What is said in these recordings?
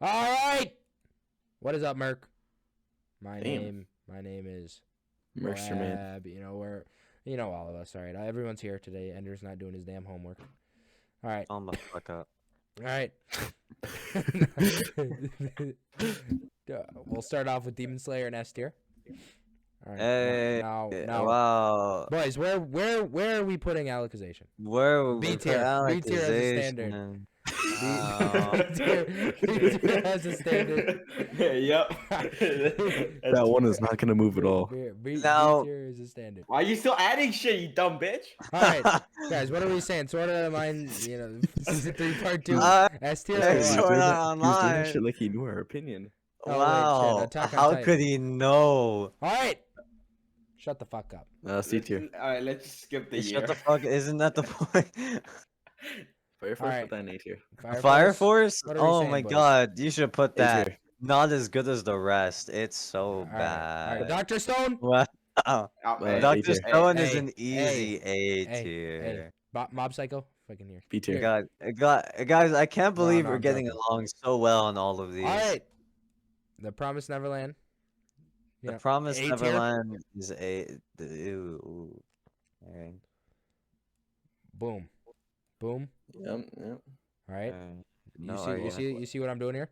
All right. What is up, Merc? My Damn. name is Mercer man. Moab. All of us. All right. Everyone's here today. Ender's not doing his damn homework. All right. Calm the fuck up. All right. We'll start off with Demon Slayer and S tier. All right. Hey, Now, wow. boys, where are we putting Alicization? Where would B we tier. put B tier as a standard. Alicization? B tier as a standard. Yep. That one is not gonna move at all. B Now- tier is a standard. Why are you still adding shit, you dumb bitch? All right, guys, what are we saying? Sword Art Online, season 3, part 2, S tier. Hey, or Sword what? Art He was doing Online. that shit like he knew our opinion. Oh, wait, Wow. shit, Attack on How Titan. could he know? All right, shut the fuck up. C tier. Alright, let's just skip the year. Shut the fuck. Isn't that the point? Fire Force Alright. with that in A tier. Fire Force? What are we Oh saying, my boys? god. You should put A that. tier. Not as good as the rest. It's so All bad. right, Dr. Stone. Wow. Oh, hey, Dr. tier. Stone is Hey, an easy A hey, tier. Mob Psycho, fucking here. B tier. Guys, I can't believe no, we're I'm getting joking. along so well on all of these. All right, The Promised Neverland. The Yeah, Promised A tier. Neverland is a. Ew. Alright. Boom, boom. Yep. All right, No you argument. see what I'm doing here?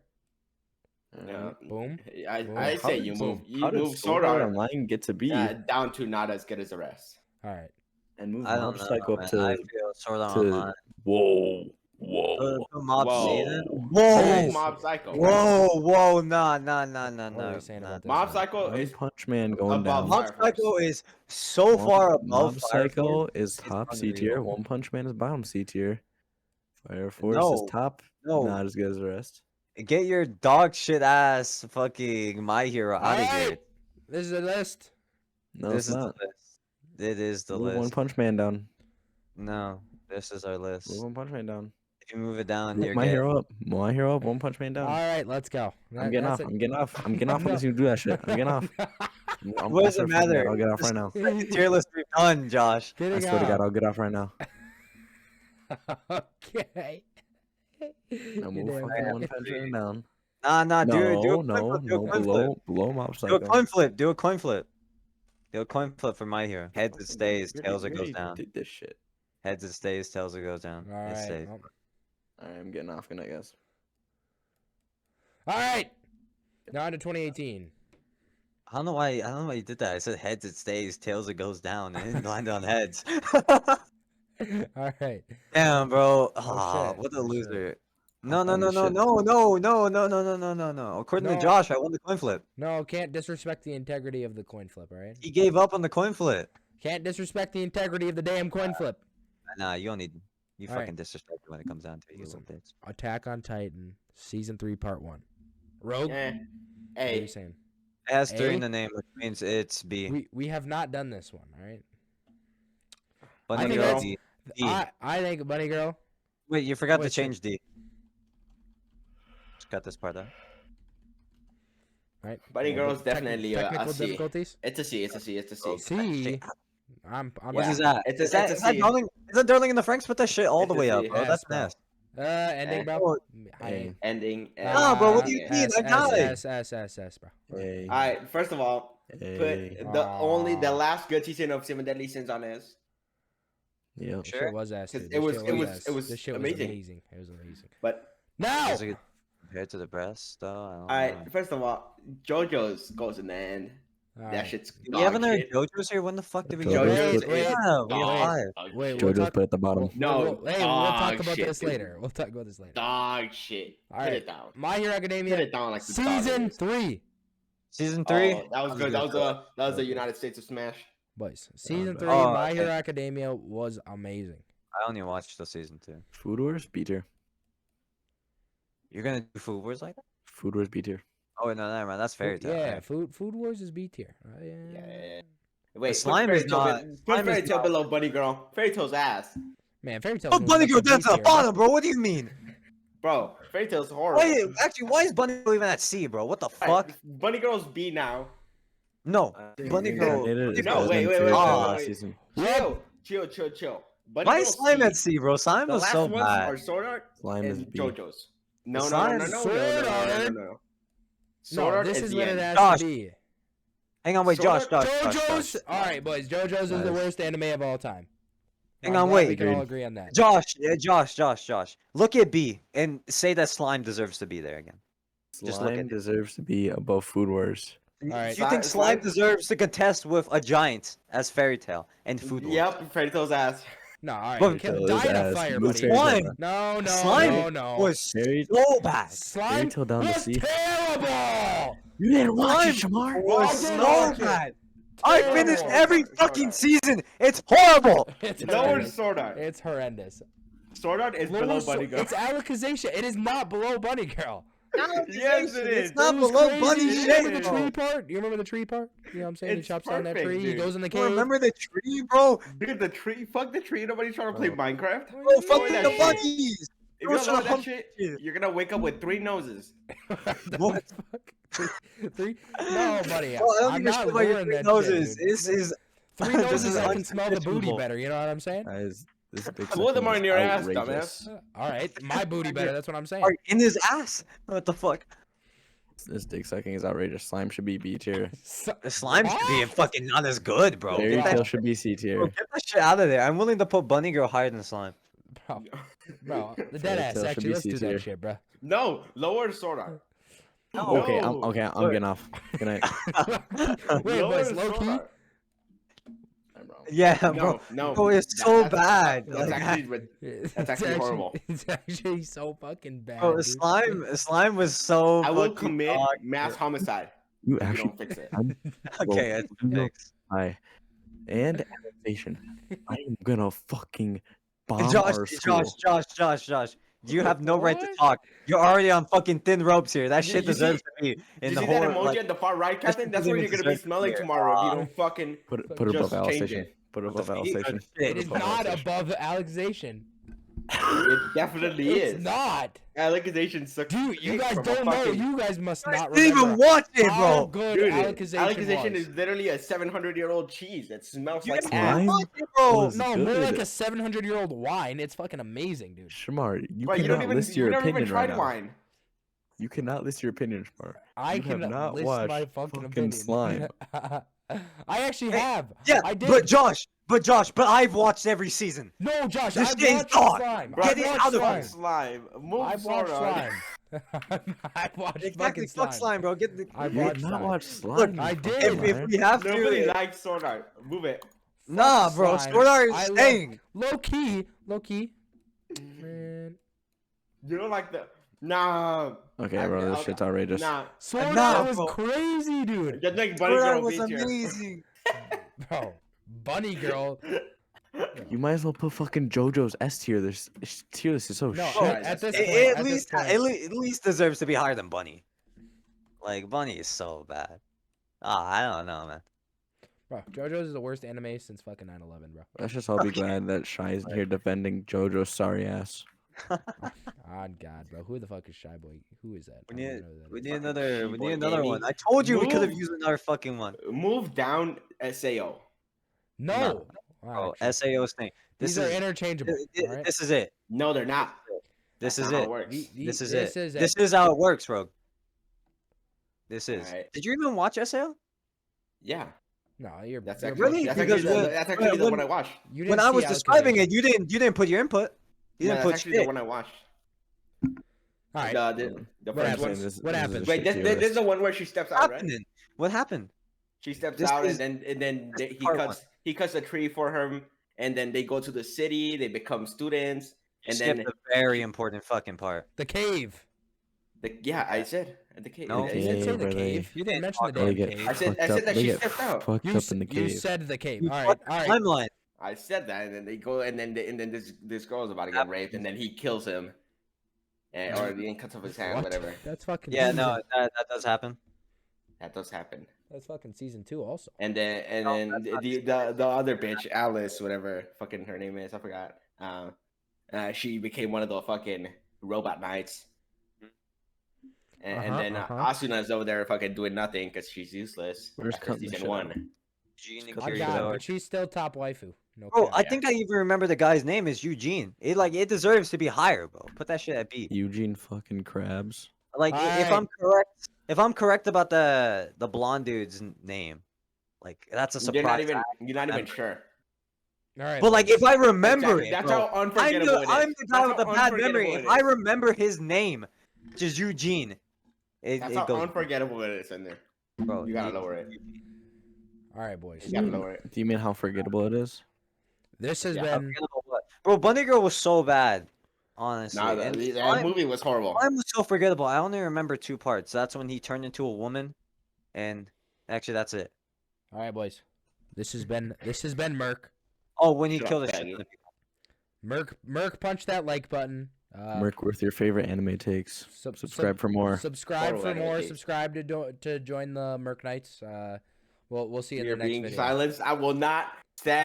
yeah. Boom. I How say you does- move. You How move does Sword Sword Art Art Online get to B down to not as good as the rest. All right, and move I don't Mob know. Psycho up Man. to I feel Sword Art to Online. whoa. Mob Whoa. Season? Move Guys, Mob Psycho. Whoa, nah. what are we saying about this? Mob one? Psycho One is Punch Man going above down. Mob Fire Force. Psycho is so far above Mob Fire Psycho Force, is it's top C tier. unreal. One Punch Man is bottom C tier. Fire Force is No, top. no. Not as good as the rest. Get your dog shit ass fucking My Hero All out of here. right, this is a list. No, This it's is not. the list. It is the Move One list. Punch Man down. No, this is our Move list. One Punch Man down. If you move it down, Move you're My getting. Hero up. My Hero up. One Punch Man All down. right, let's go. I'm getting off. I'm getting off. I'm getting off No. unless you do that shit. I'm getting off. What does it matter? I'll get off right now. Tier list we've done, Josh. I Getting swear to God, off. I'll get off right now. Okay. Now You move damn fucking right. One Punch Man down. Nah, do a coin No, flip, do a coin flip. below Mob Do a Psycho. coin flip. Do a coin flip. Do a coin flip for My Hero. Heads it stays, tails it goes down. Did this shit. Heads it stays, tails it goes down. All It right. stays. well, Alright, I'm getting off. Good night, guys. All right. Now on to 2018. I don't know why you did that. I said heads it stays, tails it goes down, and it landed on heads. All right. Damn, bro. Oh, shit. What a Oh, shit. loser. No. on this shit. According to No. Josh, I won the coin flip. No, can't disrespect the integrity of the coin flip. All right. He gave up on the coin flip. Can't disrespect the integrity of the damn coin flip. Nah, you don't need. You All right. fucking disrespect it when it comes down to it, you Listen. little bitch. Attack on Titan, season 3, part 1. Rogue. Eh. What are you Hey, saying? It has 3 A? in the name, which means it's B. We have not done this one. All right. Bunny think Girl that's- D. I think Bunny Girl. Wait, you forgot to Wait, so- change D. Just cut this part out. Right. Bunny Girl's definitely a technical C. difficulties. It's a C. It's a C. It's a C. C. I'm What Yeah. is that? It's a- Is that, it's a is that C. Darling? Is that Darling in the Franks? Put that shit all It's the a way C. up, bro. Yes, That's bro. nasty. Ending, Eh. bro. Hey. Ending. Nah, bro, what do you yeah. mean? I died. S, bro. Hey. Alright, first of all, Hey. put the last good season of Seven Deadly Sins on his. Yep. Sure. Shit was ass. 'Cause Dude. it was- This it shit was- it was This shit amazing. was amazing. It was amazing. But Now. Is it compared to the breast, though? I don't know. alright, first of all, JoJo's goes in the end. All That right. shit's We haven't dog heard shit. JoJo's here. When the fuck did we JoJo's get JoJo's put- is Yeah, we dog- have 5. dog Wait, shit. we'll JoJo's talk- put at the bottom. No, we'll talk dog about shit, this dude. later. We'll talk about this later. Dog shit. All Put right. it down. My Hero Put Academia, it down like the dog it season is. 3. Season 3? Oh, that was good. That was the United States of Smash. Boys, season bro. 3, Oh, My Hero okay. Academia was amazing. I only watched the season 2. Food Wars B tier. You're gonna do Food Wars like that? Food Wars B tier. Oh, wait, no, never mind. That's Fairy Tail. Yeah, Alright. Food Wars is B tier. Yeah. Wait, slime put is Fairy Tail not- Put slime is Fairy Tail not- below Bunny Girl. Fairy Tail's ass. Man, Fairy Tail. Oh, Bunny Girl down to the bottom, bro. What do you mean? Bro, Fairy Tail's horrible. Why is Bunny Girl even at C, bro? What the Alright, fuck? Bunny Girl's B now. No, Bunny Girl. No, wait, wait, wait, Ah. wait. Season. Chill. Bunny Why is Girl's Slime C. at C, bro? Slime The was last so ones bad. are Sword Art Slime is and B. JoJo's. No, no, no, slime no, no, no, Sword no, no, no, Art. no, no. Sword No, Art this is is the what it end. has Josh. to be. Hang on, wait, Sword Josh. JoJo's. All right, boys. JoJo's is the Guys. worst anime of all time. Hang I'm on, glad wait. We can all Agreed. agree on that. Josh. Look at B and say that slime deserves to be there again. Just look Slime at it. deserves to be above Food Wars. All right. Do you think slime deserves to contest with a giant as Fairy Tale and Food Wars? Yep, Fairy Tale's ass. No, all right. But- You can't Fairy die Tail in is a ass. fire, Move buddy. Fairy Tail Slime. down. No, no, Slime no, no. was Fairy- so bad. Slime Tale down the was sea. terrible. You didn't watch it, Slime Shamar. was I did so watch it. bad. I finished Terrible. every fucking season. It's horrible. It's Lower horrendous. Sword Art. It's horrendous. Sword Art is Lower below so- Bunny Girl. It's Alicization. It is not below Bunny Girl. Yes, it is. It's not It was below crazy. Bunny You shit. remember the bro. tree part? You remember the tree part? You know what I'm saying? He It's chops down that perfect, tree. He dude. goes in the You cave. remember the tree, bro? Dude, the tree. Fuck the tree. Nobody's trying to play Minecraft. What Bro, do fuck you that the mean? shit. bunnies. If Bro, you don't know that some shit, shit. you're gonna wake up with 3 noses. The What? fuck? Three? No, buddy. Bro, I don't I'm give a not shit about your luring three that noses. shit, dude. This is 3 this noses. is I can smell the booty unconditionable. better. You know what I'm saying? Guys, this dick Two of them sucking are is in your ass, outrageous. dumbass. All right, my booty better. That's what I'm saying. Are in his ass. What the fuck? This dick sucking is outrageous. Slime should be B tier. The slime should be fucking not as good, bro. Fairy Get that, Tail should be C bro, tier. get that shit out of there. I'm willing to put Bunny Girl higher than slime. Bro, the dead Fairy ass. Tail should Actually, be let's C do tier. that shit, bro. No, lower Sword Art. No. Okay, I'm No. getting off. Good night. Wait, Lower boys, low Sword key. Art. Yeah, No, bro. no. Bro, it's that- so that's- bad. That's Like, actually That's actually horrible. It's actually so fucking bad. bro, dude. slime was so. I will fucking commit dog mass shit. homicide You if you actually don't fix it. Okay, Well, it's you know- fixed. Hi. And annexation. I am gonna fucking bomb Josh, our school. Josh. You have no right to What? talk. You're already on fucking thin ropes here. That You- shit you see- deserves to be in Did you the see that whole. emoji Like, at the far right, that Captain? shit That's doesn't where you're even gonna be deserve to smelling be here. tomorrow if you don't fucking. Put it Just above change Alicization. it. Put it What the above fuck? Alicization. Shit. It is above not Alicization. above Alicization. It definitely It's is. not. Alicization sucks. Dude, you dick guys from a don't know. fucking- You guys must not didn't even remember watch it, how bro. good Dude, Alicization was. is literally a 700-year-old cheese that smells You like didn't ass. Slime? watch it, bro. was No, more good. like a 700-year-old wine. It's fucking amazing, dude. Shamar, you Bro, you cannot don't even. list You your never even opinion right tried now. wine. You cannot list your opinion, Shamar. I You can have not list watched my fucking fucking opinion. Slime. I actually Hey, have. Yeah, I did. but Josh, I've watched every season. No, Josh, This I've shit is watched dog. Slime. Bro, Get I've it watched out of Slime. Slime. Move I've watched Sword Art. Slime. I've watched Exactly, fucking fuck slime, bro. Get the. I've You watched did not Slime. watch Slime. Look, you I fucking did. if liar. we have Nobody to, likes Sword Art. Move it. nah, Fuck bro. Slime. Sword Art I is love- staying. Low key. Man. You don't like the. Nah. Okay, bro, this shit's outrageous. Nah. Sword Nah, Art was bro. crazy, dude. Just like Bunny Sword Art Girl was beats here. amazing. Bro, Bunny Girl. You might as well put fucking JoJo's S tier. This tier list is so No, shit. at this It, point, it at at this least, point- at least deserves to be higher than Bunny. Like Bunny is so bad. I don't know, man. Bro, JoJo's is the worst anime since fucking 9/11, bro. Let's just all be glad that Shy isn't here defending JoJo's sorry ass. On God, bro. Who the fuck is Shy Boy? Who is that? We I don't need, know who that we is. need Fucking another, we She-Boy need another Gaming. one. I told you we could have Move. used another fucking one. Move down SAO. No. No. Alright, Oh, sure. SAO's thing. This These are is interchangeable. alright? this is it. No, they're not. This That's is not how it. works. This is this it. is This is how it works, Rogue. This is. Alright. Did you even watch SAO? Yeah. No, you're That's you're actually, Really? that's Because actually, the, when- that's actually the when- one I watched. You When didn't I was see describing Alicization. it, you didn't put your input. You Yeah, didn't that's put actually shit. the one I watched. All right. The What first happened? one. What happened? Wait, this is the one where she steps What out, right? happened? What happened? She steps This out, is- and then this is he part cuts a tree for him, and then they go to the city. They become students, You and skipped then a very important fucking part. The cave. yeah, I said at the cave. No. I You didn't said, say Cave, the where they- cave. You didn't mention the They damn get cave. I said that they she get stepped out. fucked You, up in the you cave. said the cave. You All right. fucked All the right. timeline. I said that, and then they go, and then this girl's about to get raped, and then he kills him, or he cuts off his hand, What? whatever. That's fucking. Yeah, season. no, that does happen. That does happen. That's fucking season 2 also. And then No, then that's not the other bitch, Alice, whatever fucking her name is, I forgot. She became one of the fucking robot knights. And then Asuna's over there fucking doing nothing because she's useless. Where's after cutting the season shit out? 1. Gene Cut I the got shit it, out. but she's still top waifu. No Bro, cap. I think I even remember the guy's name is Eugene. It deserves to be higher, bro. Put that shit at B. Eugene fucking Krabs. Like if I'm correct, about the blonde dude's name, like that's a surprise. You're not even sure. All right, But like boys. if I remember Exactly. it, That's bro, how unforgettable it is. I'm the guy That's with the how bad unforgettable memory. it If I is. remember his name, which is Eugene, That's it how goes, unforgettable it is in there. bro. You gotta lower it. All right, boys. You gotta lower it. Do you mean how forgettable it is? This has Yeah. been. Bro, Bunny Girl was so bad, honestly. Nah, And that Slime movie was horrible. was so forgettable. I only remember 2 parts. That's when he turned into a woman, and actually that's it. All right, boys. This has been Merc. Oh, when he Shut killed up, the shit. faggot. Merc, punch that like button. Merc with your favorite anime takes. Subscribe for more. Subscribe Horrible for anime more. takes. Subscribe to join the Merc Nights. We'll see you in You're the next being video. silenced. I will not stand.